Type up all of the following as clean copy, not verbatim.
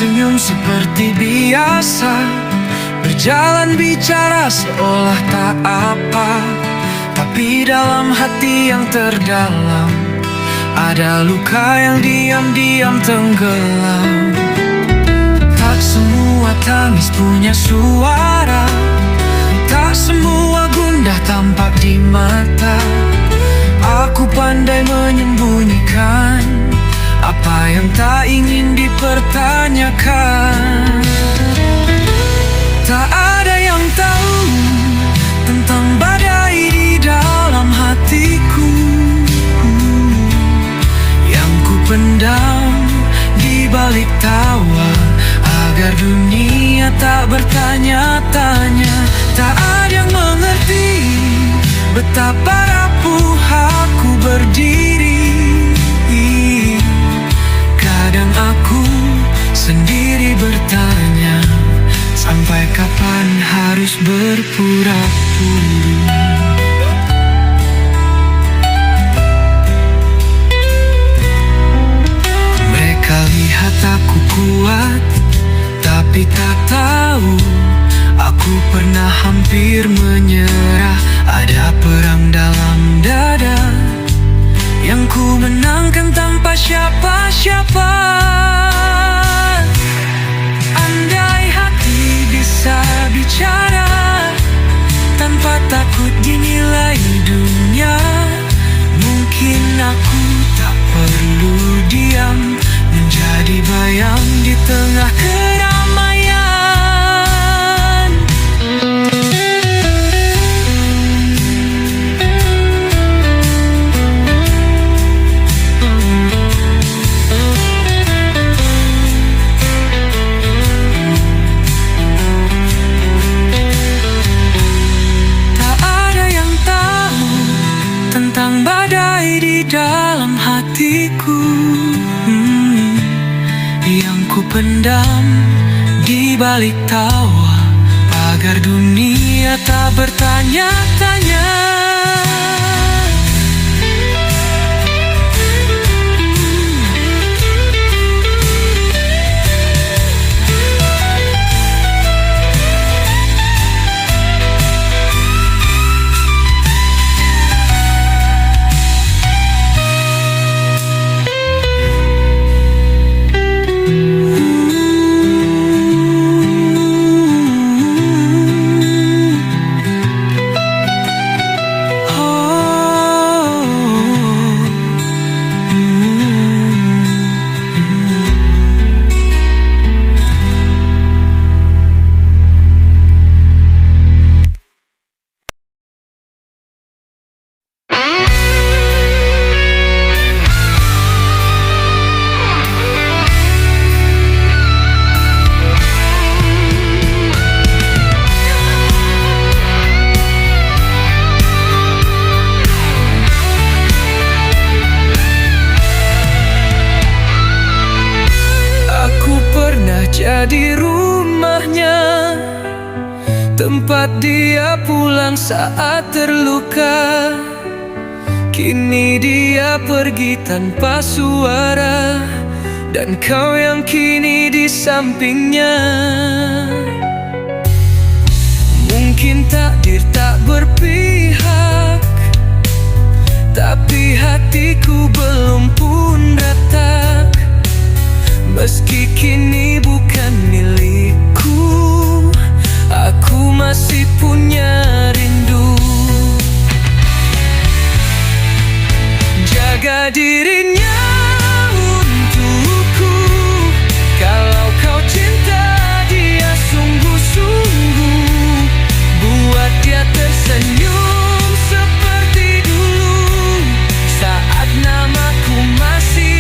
tersenyum seperti biasa, berjalan bicara seolah tak apa. Tapi dalam hati yang terdalam ada luka yang diam-diam tenggelam. Tak semua tangis punya suara, tak semua gundah tampak di mata. Aku pandai menyembunyikan apa yang tak ingin dipertanyakan. Tak ada yang tahu tentang badai di dalam hatiku, yang ku pendam di balik tawa, agar dunia tak bertanya-tanya. Tak ada yang mengerti betapa rapuh aku berdiri. Kadang aku sendiri bertanya, sampai kapan harus berpura-pura? Mereka lihat aku kuat, tapi tak tahu aku pernah hampir menyerah. Ada perang dalam dada yang ku menangkan tanpa siapa-siapa. Andai hati bisa bicara tanpa takut dinilai dunia, mungkin aku tak perlu diam, menjadi bayang di tengah keramaian. Tentang badai di dalam hatiku, yang ku pendam di balik tawa, agar dunia tak bertanya-tanya. Jadi rumahnya, tempat dia pulang saat terluka. Kini dia pergi tanpa suara, dan kau yang kini di sampingnya. Mungkin takdir tak berpihak, tapi hatiku belum pun retak. Meski kini bukan milikku, aku masih punya rindu. Jaga dirinya untukku, kalau kau cinta dia sungguh-sungguh. Buat dia tersenyum seperti dulu, saat namaku masih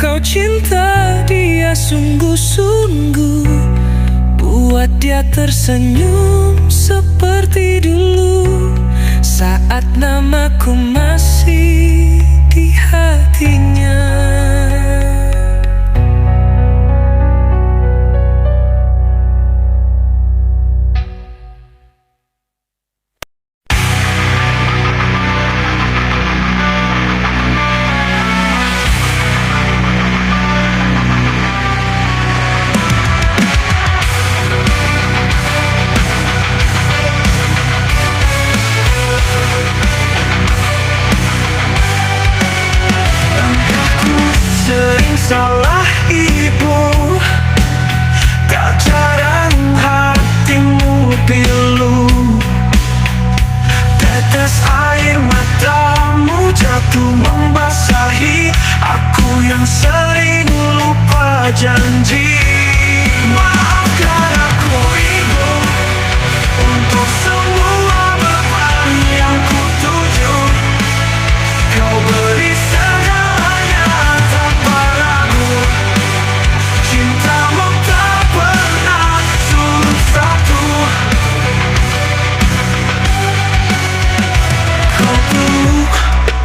kau cinta dia sungguh-sungguh, buat dia tersenyum seperti dulu, saat namaku masih di hatinya. Salah ibu, tak jarang hatimu pilu. Tetes air matamu jatuh membasahi aku yang sering lupa janji. Maafkan aku ibu, untuk semua beban yang kutuju. Kau beri segalanya tanpa ragu, cintamu tak pernah surut satu. Kau peluk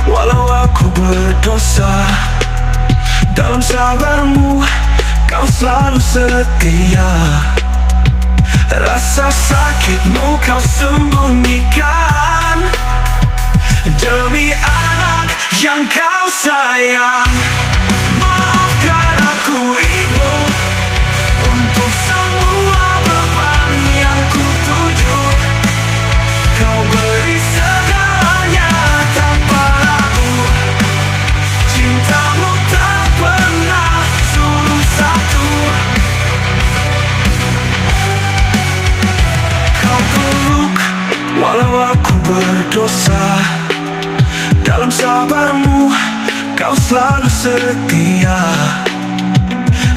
walau aku berdosa, dalam sabarmu kau selalu setia. Rasa sakitmu kau sembunyikan demi anak yang kau sayang. Maafkan aku ibu, untuk semua beban yang kutuju. Kau beri segalanya tanpa ragu, cintamu tak pernah surut satu. Kau peluk walau aku berdosa, dalam sabarmu kau selalu setia.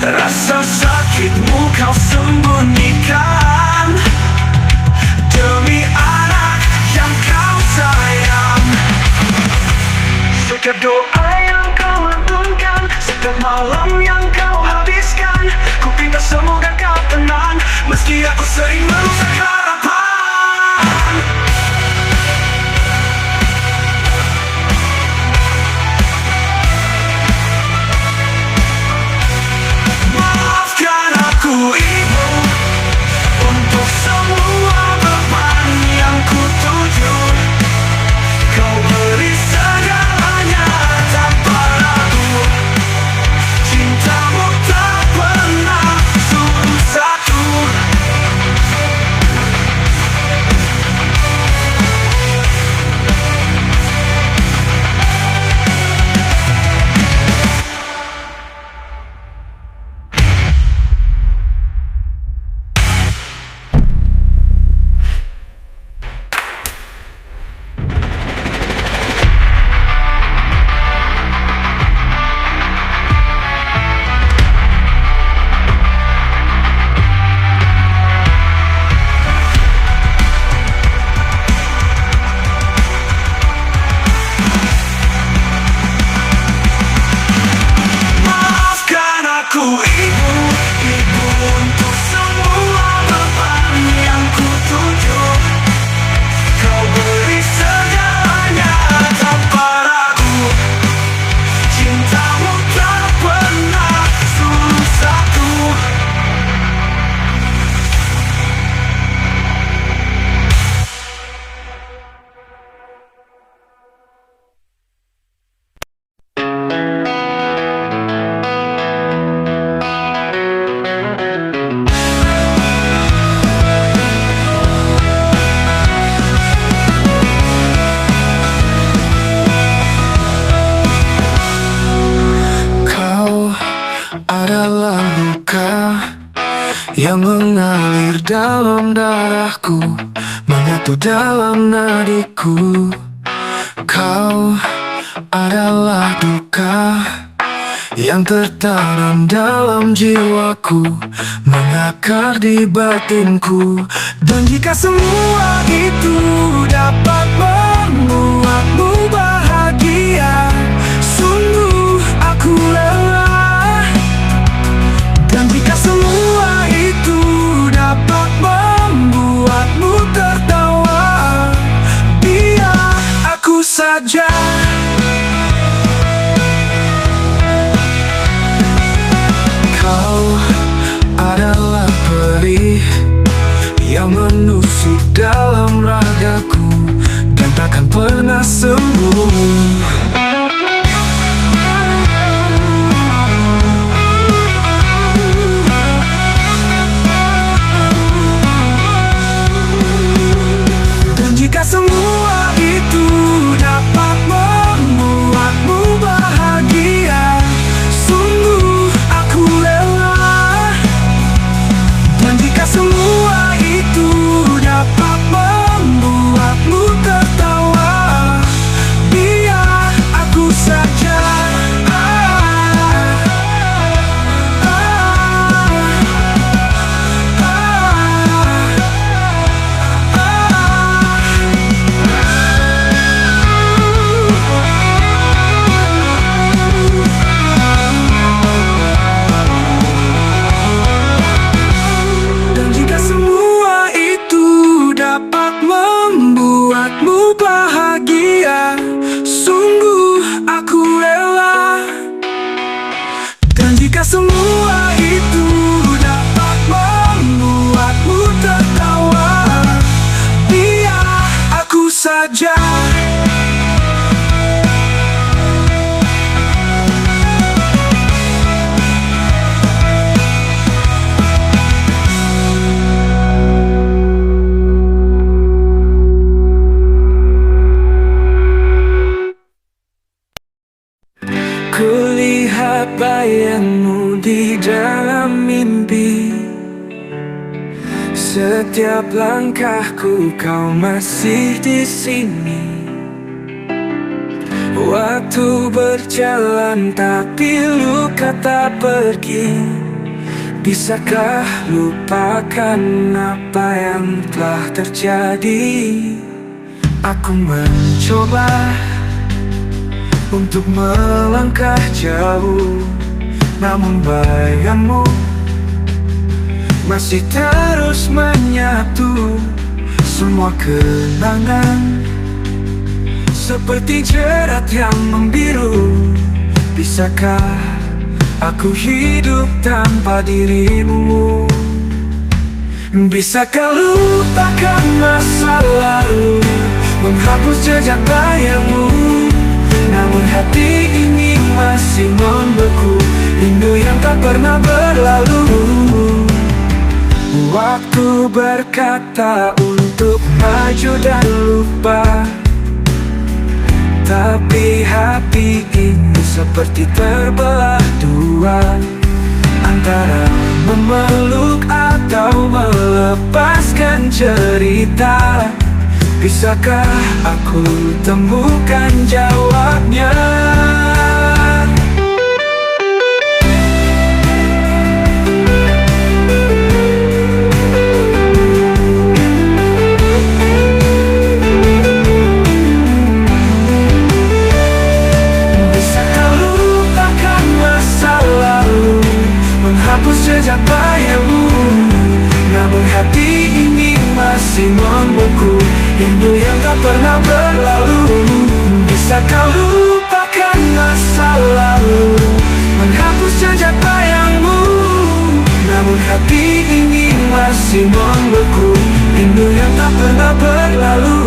Rasa sakitmu kau sembunyikan demi anak yang kau sayang. Setiap doa yang kau lantunkan, setiap malam yang kau habiskan, ku pinta semoga kau tenang, meski aku sering merusak harapan. Maafkan aku ibu, untuk semua beban yang kutuju. Kau beri segalanya tanpa ragu, cintamu tak pernah surut satu. Maafkan aku ibu, ibu untuk semua beban yang kutuju. Kau beri segalanya tanpa ragu, cintamu tak pernah surut satu. Kau adalah luka yang mengalir dalam darahku, menyatu dalam nadiku. Kau adalah duka yang tertanam dalam jiwaku, mengakar di batinku. Dan jika semua itu dapat membuatmu bahagia, sungguh aku rela. Jika semua itu dapat membuatmu tertawa, biar aku saja. Kulihat bayangmu di dalam mimpi. Setiap langkahku kau masih di sini. Waktu berjalan tapi luka tak pergi. Bisakah lupakan apa yang telah terjadi? Aku mencoba untuk melangkah jauh, namun bayangmu masih terus menyatu. Semua kenangan seperti jerat yang membiru. Bisakah aku hidup tanpa dirimu? Bisakah lupakan masa lalu, menghapus jejak bayangmu? Namun hati ini masih membeku, rindu yang tak pernah berlalu. Waktu berkata untuk maju dan lupa, tapi hati ini seperti terbelah dua, antara memeluk atau melepaskan cerita. Bisakah aku temukan jawabnya? Bisakah lupakan masa lalu, menghapus jejak bayangmu? Namun hati ini masih membeku, rindu yang tak pernah berlalu. Bisakah lupakan masa lalu, menghapus jejak bayangmu? Namun hati ini masih membeku, rindu yang tak pernah berlalu.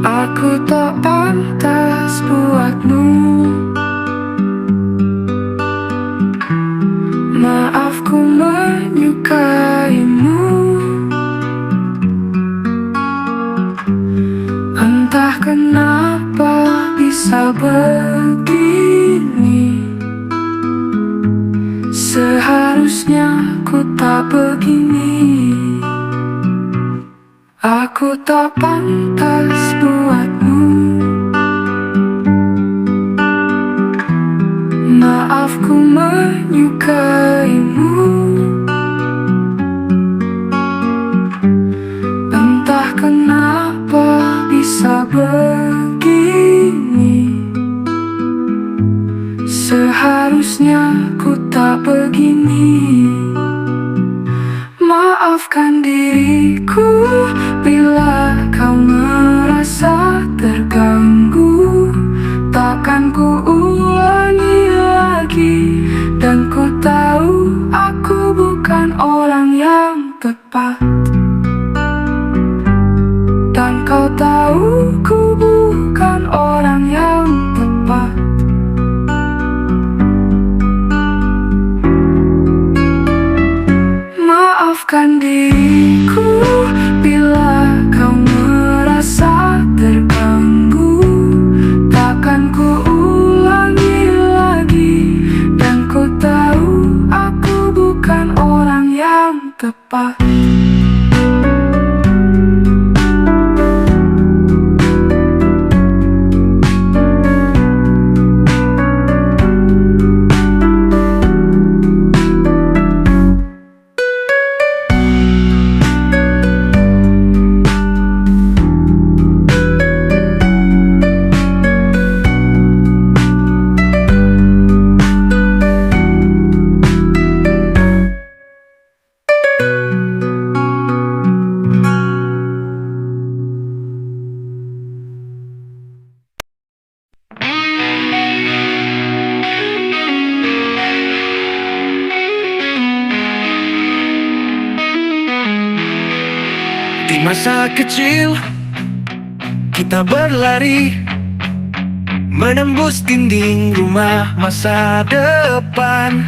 Aku tak pantas buatmu. Maaf ku menyukaimu. Entah kenapa bisa begini. Seharusnya ku tak begini. Aku tak pantas buatmu. Maaf ku menyukaimu. Entah kenapa bisa begini. Seharusnya ku tak begini. Maafkan diriku bila kau merasa terganggu. Takkan ku ulangi lagi. Dan ku tahu aku bukan orang yang tepat. Dan kau tahu ku bukan orang yang tepat. Maafkan diriku bila kau merasa terganggu. Masa kecil kita berlari menembus dinding rumah masa depan,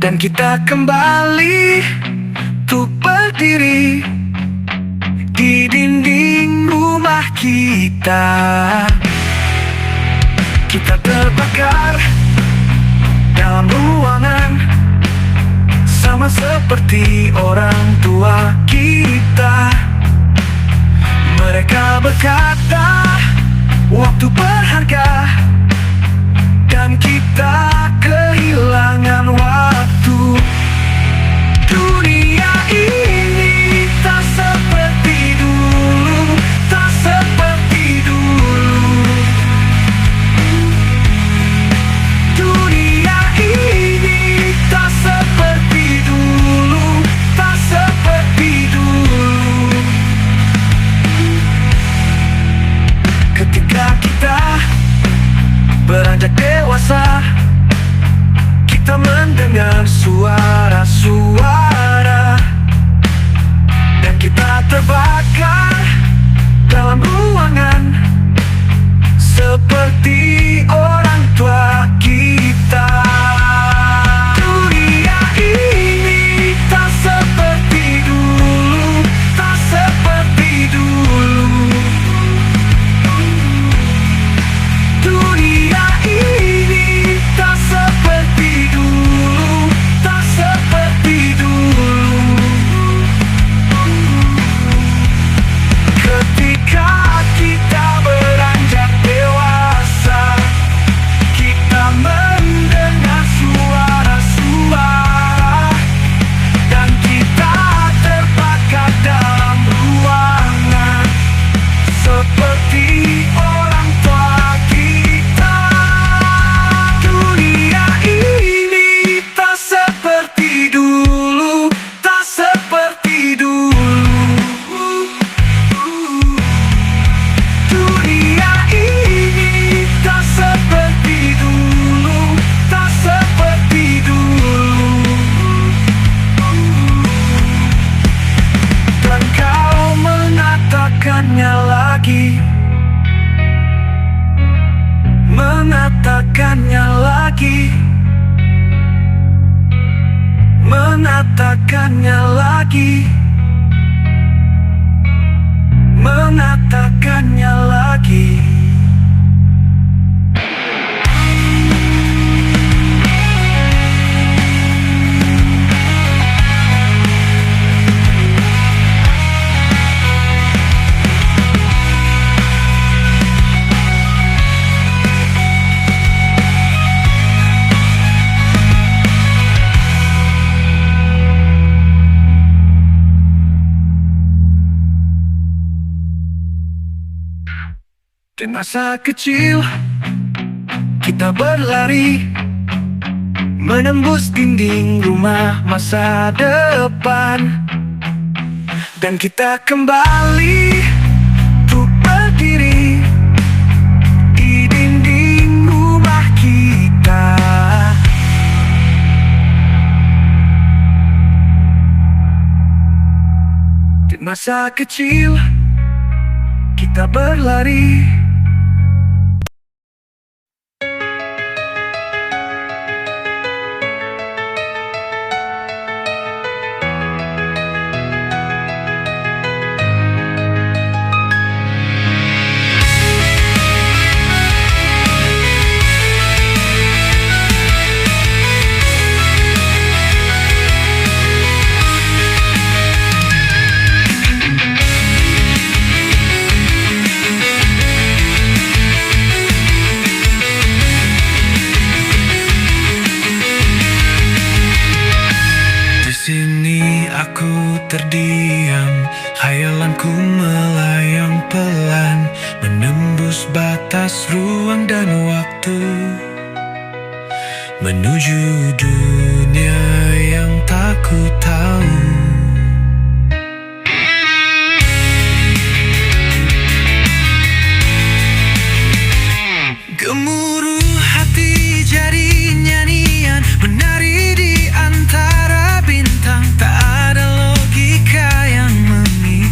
dan kita kembali untuk berdiri di dinding rumah kita. Kita terbakar dalam ruangan, sama seperti orang tua kita. Mereka berkata waktu berharga, dan kita kehilangan waktu. Dunia ini tak seperti dulu, tak seperti dulu. Dunia ini tak seperti dulu, tak seperti dulu. Ketika kita beranjak dewasa, kita mendengar suara-suara, dan kita terbakar dalam ruangan seperti orang tua kita. Dunia ini tak seperti dulu, tak seperti dulu. Dunia ini tak seperti dulu, tak seperti dulu. Ketika kita beranjak dewasa, kita mendengar suara-suara, dan kita terbakar dalam ruangan seperti orang tua kita. Dunia ini tak seperti dulu, tak seperti dulu. Dunia ini tak seperti dulu, tak seperti dulu. Dan kau mengatakannya lagi, mengatakannya lagi, mengatakannya lagi, mengatakannya lagi. Di masa kecil kita berlari menembus dinding rumah masa depan, dan kita kembali untuk berdiri di dinding rumah kita. Di masa kecil kita berlari. Terdiam, khayalanku melayang pelan, menembus batas ruang dan waktu, menuju dunia yang tak ku tahu. Gemuruh hati jadi nyanyian, menari di antara bintang. Tak ada logika yang mengikat.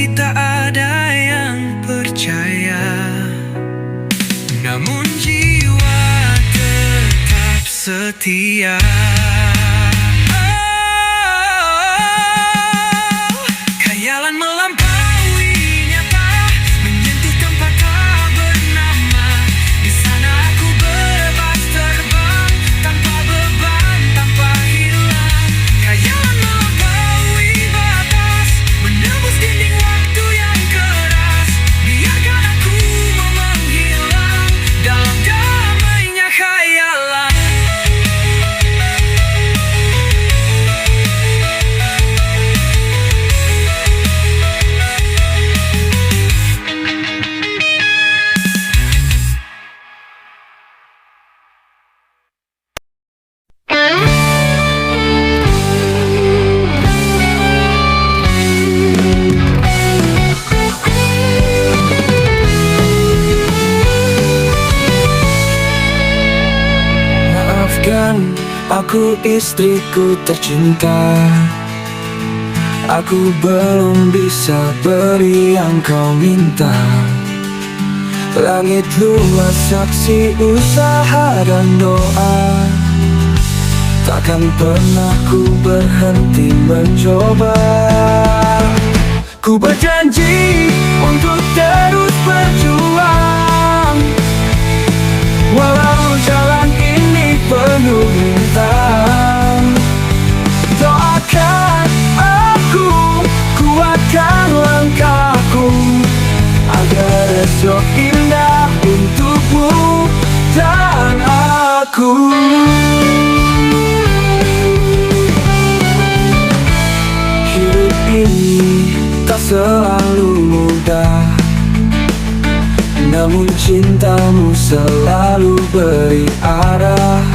meski tak ada yang percaya. Namun jiwa tetap setia. Khayalan melampaui nyata, menyentuh tempat tak bernama. Di sana aku bebas terbang, tanpa beban, tanpa hilang. Khayalan melampaui batas, menembus dinding waktu yang keras. Biarkan aku menghilang dalam damainya khayalan. Maafkan aku istriku tercinta, aku belum bisa beri yang kau minta. Langit luas saksi usaha dan doa, takkan pernah ku berhenti mencoba. Ku berjanji untuk terus berjuang, walau jalan ini penuh rintang. Doakan aku, kuatkan langkahku, agar esok indah untukmu dan aku. Hidup ini tak selalu mudah, namun cintamu selalu beri arah.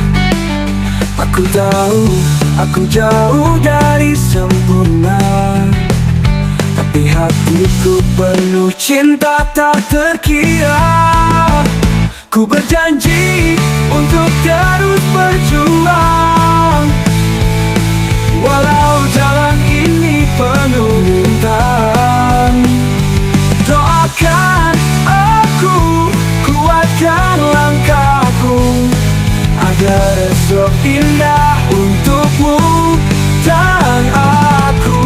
Aku tahu aku jauh dari sempurna, tapi hatiku penuh cinta tak terkira. Ku berjanji untuk terus berjuang, walau jalan ini penuh rintang. Doakan aku, kuatkan langkahku, agar esok indah untukmu dan aku.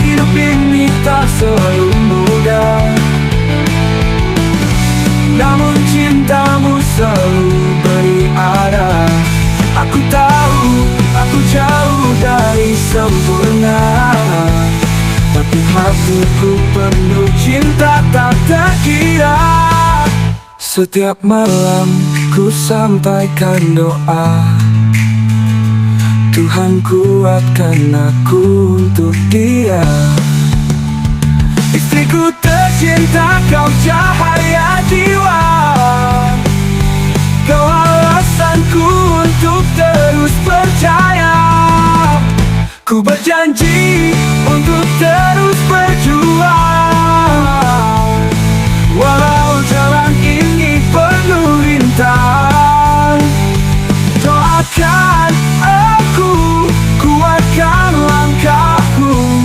Hidup ini tak selalu mudah, namun cintamu selalu beri arah. Aku tahu aku jauh dari sempurna, tapi hatiku penuh cinta tak terkira. Setiap malam ku sampaikan doa, Tuhan kuatkan aku untuk dia. Istriku tercinta, kau cahaya jiwa, kau alasanku untuk terus percaya. Ku berjanji untuk terus berjuang, walau jalan ini penuh rintang. Doakan aku, kuatkan langkahku,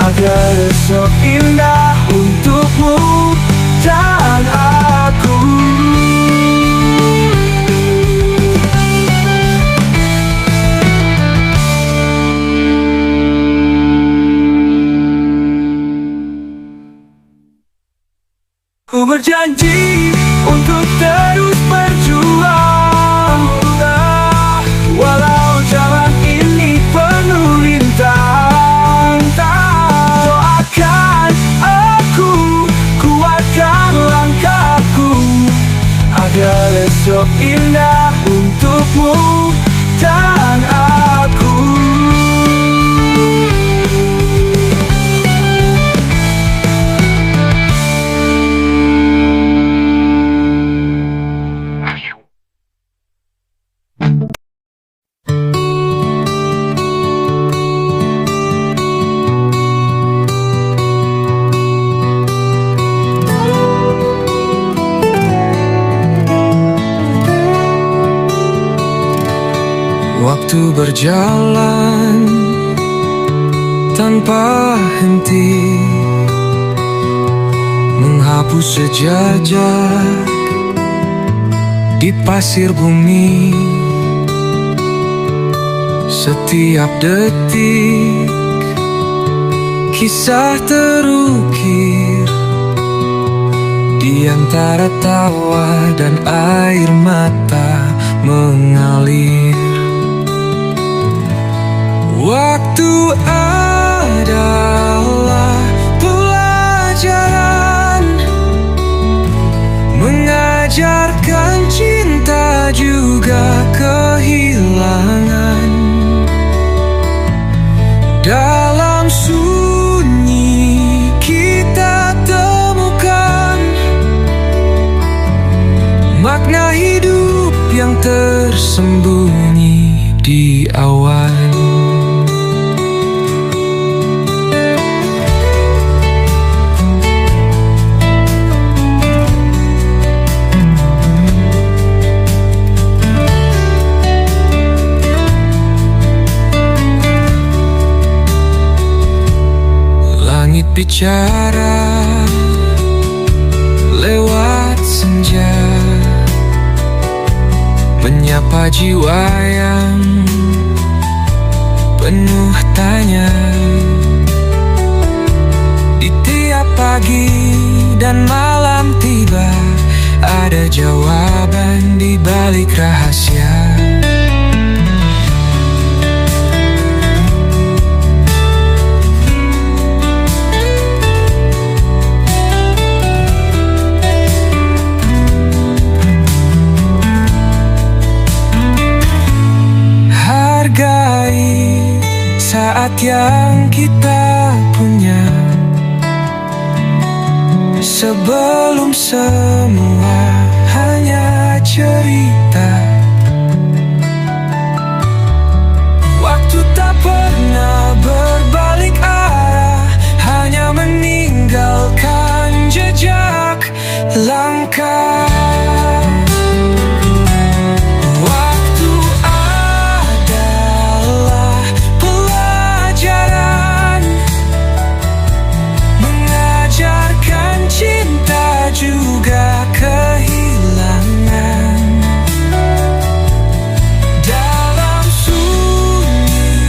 agar esok indah untukmu dan aku. Ku berjanji untuk terus berjuang, walau jalan ini penuh rintang. Doakan aku, kuatkan langkahku, agar esok indah untukmu dan aku. Waktu berjalan tanpa henti, Ku sejajar di pasir bumi. Setiap detik kisah terukir di antara tawa dan air mata mengalir. Waktu adalah pelajaran, mengajarkan cinta juga kehilangan. Dalam sunyi kita temukan makna hidup yang tersembunyi di awan. Langit bicara lewat senja, menyapa jiwa yang penuh tanya. Di tiap pagi dan malam tiba, ada jawaban di balik rahasia. Hargai saat yang kita punya, sebelum semua hanya cerita. Waktu tak pernah berbalik arah, hanya meninggalkan jejak langkah. Juga kehilangan. Dalam sunyi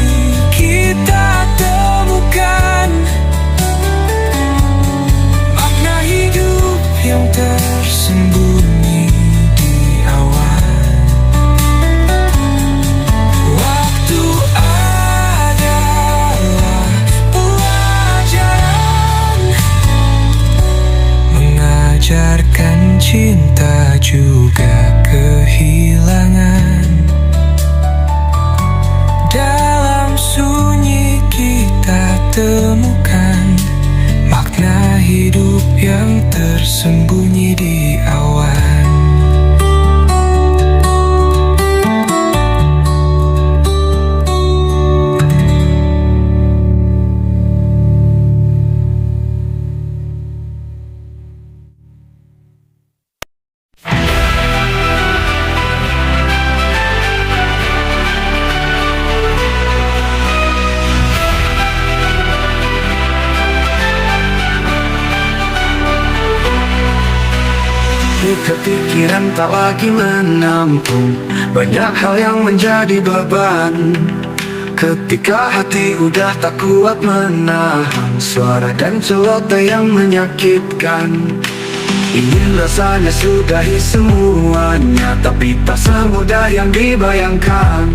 kita temukan makna hidup yang tersembunyi di awan. Waktu adalah pelajaran, mengajarkan cinta juga kehilangan. Dalam sunyi kita temukan makna hidup yang tersembunyi di awan. Kepikiran tak lagi menampung banyak hal yang menjadi beban. Ketika hati udah tak kuat menahan suara dan celoteh yang menyakitkan. Ingin rasanya sudahi semuanya, tapi tak semudah yang dibayangkan.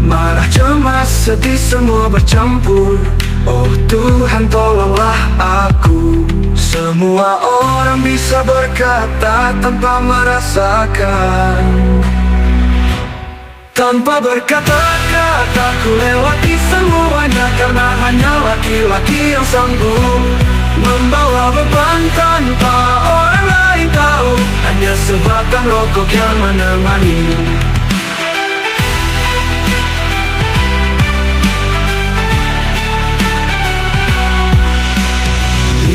Marah, cemas, sedih semua bercampur. Oh Tuhan, tolonglah aku. Semua orang bisa berkata tanpa merasakan. Tanpa berkata-kata ku lewati semuanya, karena hanya laki-laki yang sanggup membawa beban tanpa orang lain tahu. Hanya sebatang rokok yang menemani.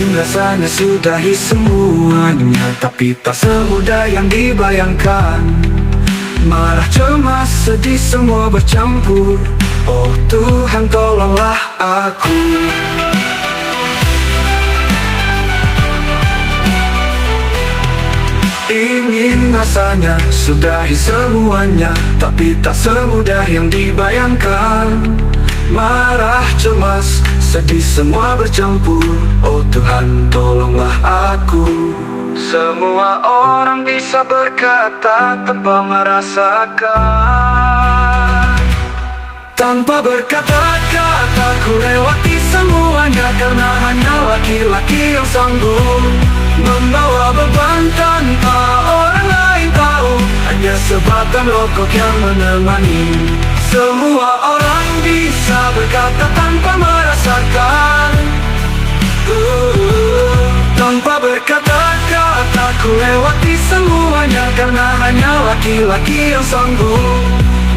Rasanya sudahi semuanya, tapi tak semudah yang dibayangkan. Marah, cemas, sedih semua bercampur. Oh Tuhan, tolonglah aku. rasanya sudahi semuanya, tapi tak semudah yang dibayangkan. Marah, cemas, sedih semua bercampur. Oh Tuhan, tolonglah aku. Semua orang bisa berkata tanpa merasakan. Tanpa berkata-kata ku lewati semuanya, karena hanya laki-laki yang sanggup membawa beban tanpa orang lain tahu. Hanya sebatang rokok yang menemani. Semua orang bisa berkata tanpa merasakan. Tanpa berkata-kata ku lewati semuanya, karena hanya laki-laki yang sanggup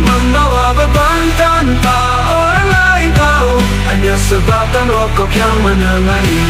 membawa beban tanpa orang lain tahu. Hanya sebatang rokok yang menemani.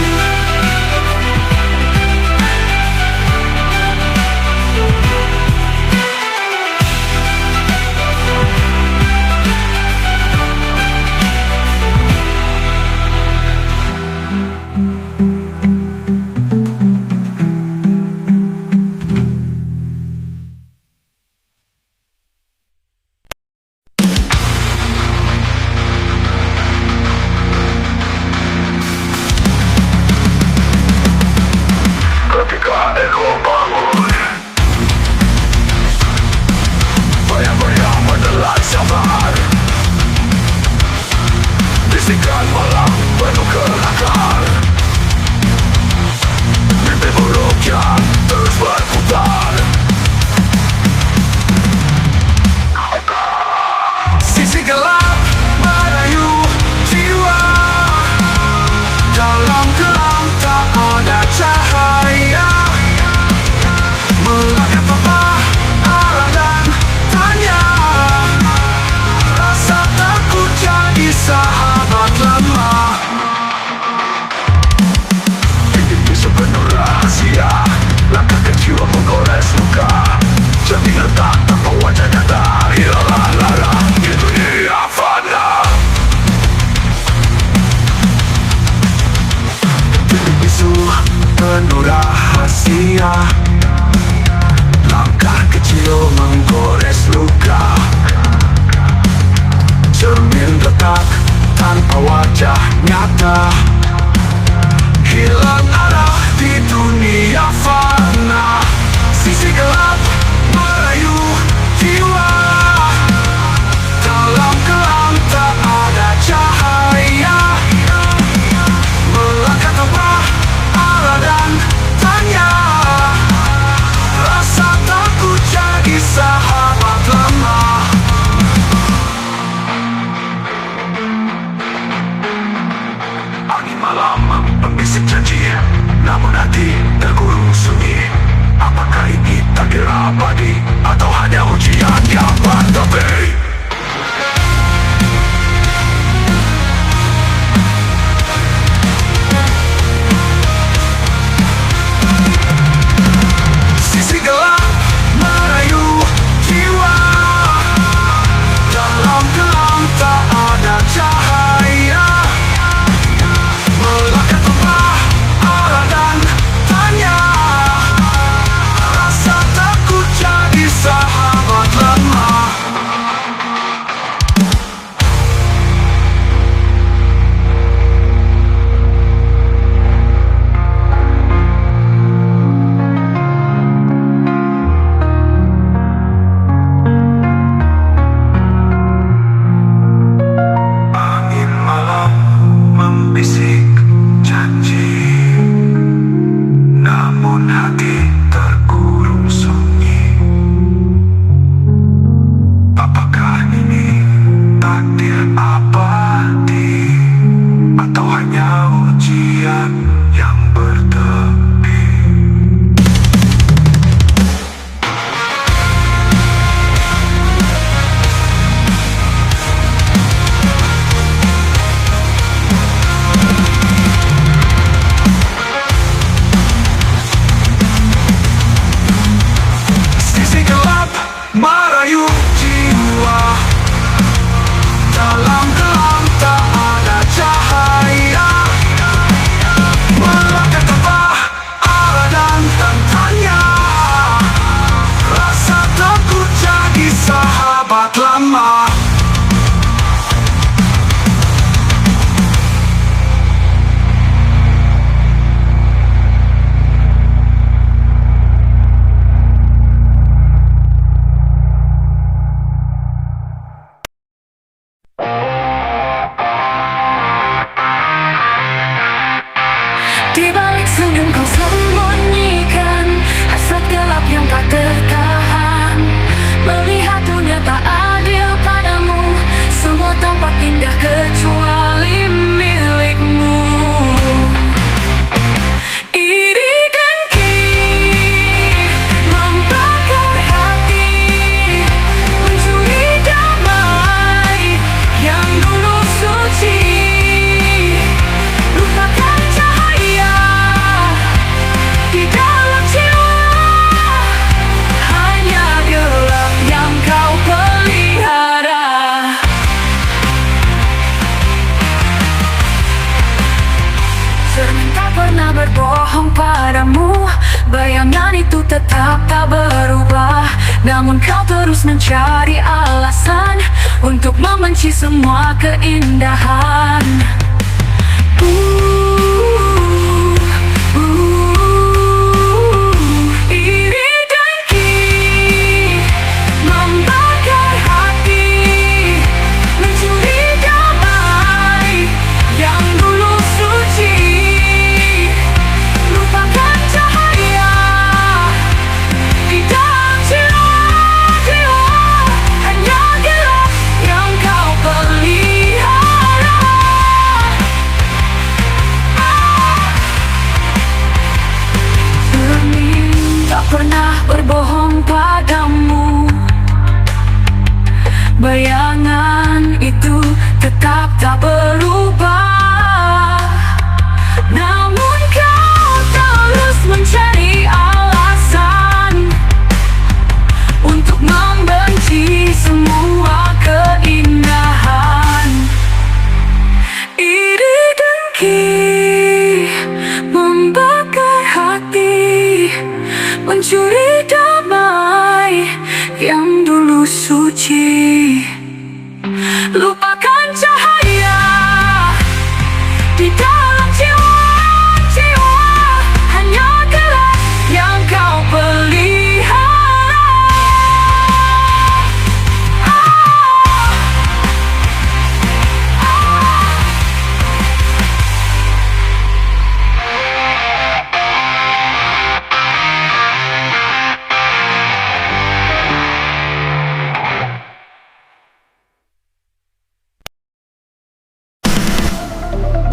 Ketika ego bangun, bayang-bayang menelan sabar. Bisikan malam penuh kelakar. Mimpi buruk yang terus berputar. Sisi gelap merayu jiwa. Dalam gelap tak ada cahaya. Melangkah papa, arah dan tanya. Rasa takut jadi sahabat lama. Ini sepenuh rahasia. Langkah kecil menggores luka. Cermin letak tanpa wajah nyata. Hilang lara di dunia fana. Bisu penuh rahasia. Langkah kecil menggores luka. Cermin retak tanpa wajah nyata. Hilang arah di dunia fana. Sisi gelap merayu jiwa. Dalam kelam tak ada cahaya. Melangkah tanpa arah dan tanya. Rasa takut jadi sahabat lama. Angin Bayangan itu tetap tak berubah, namun kau terus mencari alasan untuk membenci semua keindahan. Iri dengki membakar hati, mencuri damai yang dulu suci. Lupakan cahaya di dalam jiwa-jiwa, hanya gelap yang kau pelihara. Cermin tak pernah berbohong padamu, bayangan itu tetap tak berubah, namun kau terus mencari alasan untuk membenci semua keindahan. Iri dengki membakar hati, mencuri damai yang dulu suci. Lupakan cahaya di dalam jiwa-jiwa, hanya gelap yang kau pelihara.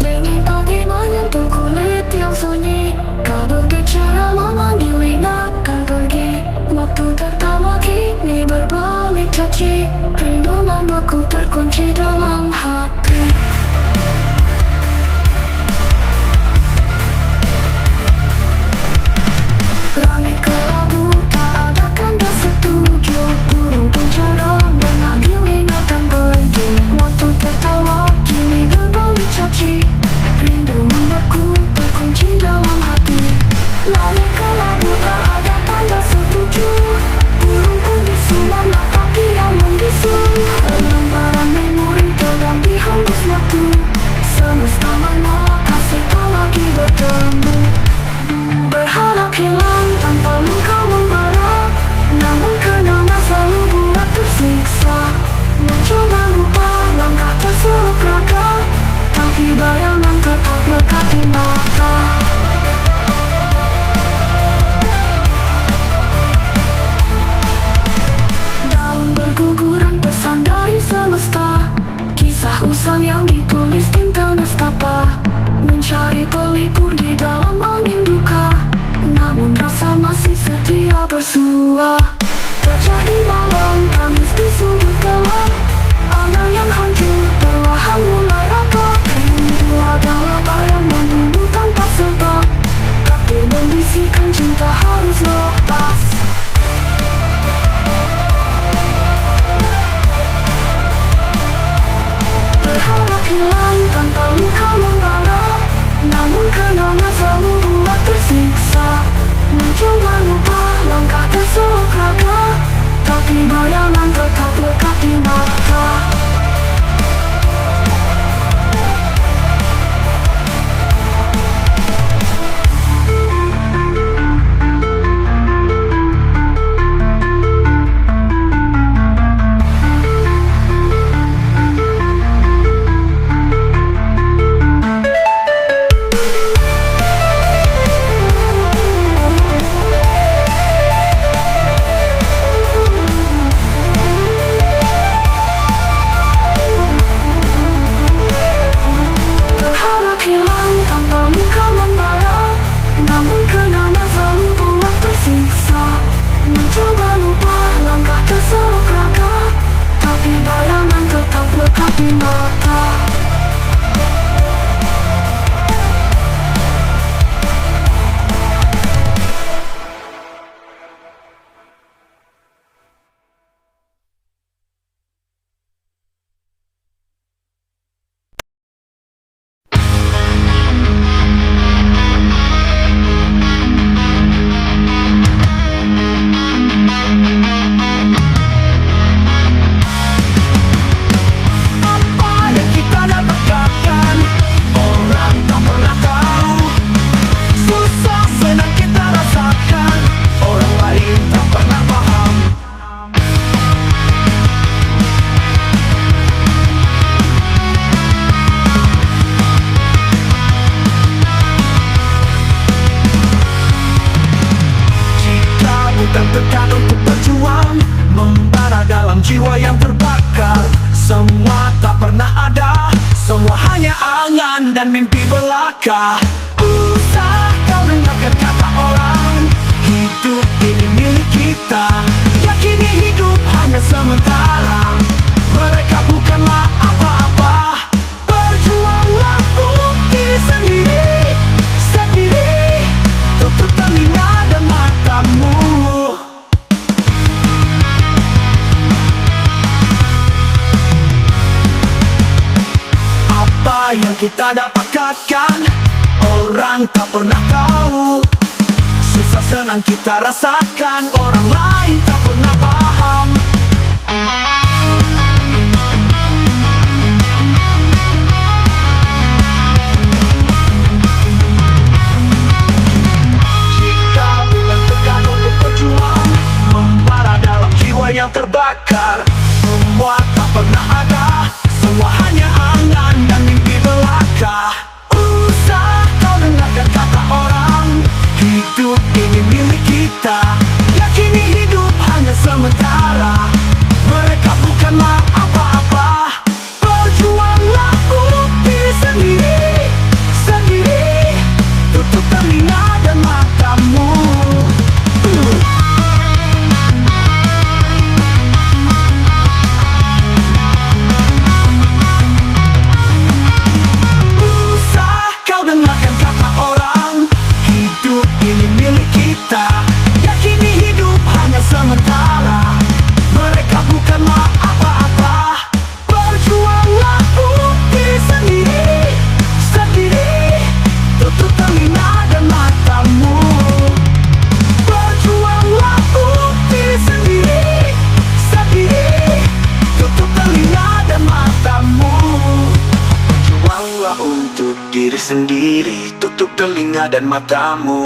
Dingin pagi menyentuh kulit yang sunyi, kau berbicara memanggil ingatkan pergi. Waktu tertawa kini berbalik caci, rindu membeku terkunci dalam hati. Langit kelabu tak ada tanda setuju, burung pun jarang mengambil ingatan pergi. Waktu tertawa kini berbalik caci, rindu membeku terkunci dalam hati. Langit kelabu tak ada tanda setuju, burung pun bisu mana kaki yang membisu. Lembaran memori telah dihembus waktu, semesta mana kasih tak lagi bertemu. Berharap hilang tanpa luka membara, namun kenangan selalu buat tersiksa. Mencoba lupa langkah terseluk raga, tapi bayangan tetap lekat di mata. Daun berguguran pesan dari semesta, kisah usang yang ditulis tinta nestapa, mencari pelipur di dalam angin duka, namun rasa masih setia bersua. Terjadi malam tangis di sudut gelap, angan yang hancur perlahan mulai rapat. Rindu adalah bayang menunggu tanpa sebab, tapi membisikkan cinta harus lepas. Berharap hilang tanpa luka membara, namun kenangan selalu buat tersiksa. Mencoba lupa langkah terseluk raga, tapi bayangan tetap lekat di mata. jiwa yang terbakar. Semua tak pernah ada, semua hanya angan dan mimpi belaka. Usah kau dengarkan kata orang, hidup ini milik kita. Yakini hidup hanya sementara, mereka bukanlah apa-apa. Berjuanglah untuk diri sendiri, sendiri. Tutup telinga dan matamu. Apa yang kita dapatkan, orang tak pernah tahu. Susah senang kita rasakan, orang lain tak pernah paham. Jika bulan tekan untuk berjuang, membara dalam jiwa yang terbakar. Semua tak pernah ada, semua hanya angan dan mimpi belaka. Usah kau dengarkan kata orang, hidup ini milik kita. Yakini hidup hanya sementara, mereka bukanlah apa-apa. Berjuanglah untuk diri sendiri, sendiri. Tutup telinga dan matamu. Usah kau dengarkan kata orang, hidup ini milik kita. Yakini hidup hanya sementara, mereka bukanlah apa-apa. Berjuanglah untuk diri sendiri, sendiri. Tutup telinga dan matamu. Berjuanglah untuk diri sendiri, sendiri. Tutup telinga dan matamu. Berjuanglah untuk diri sendiri, tutup telinga dan matamu.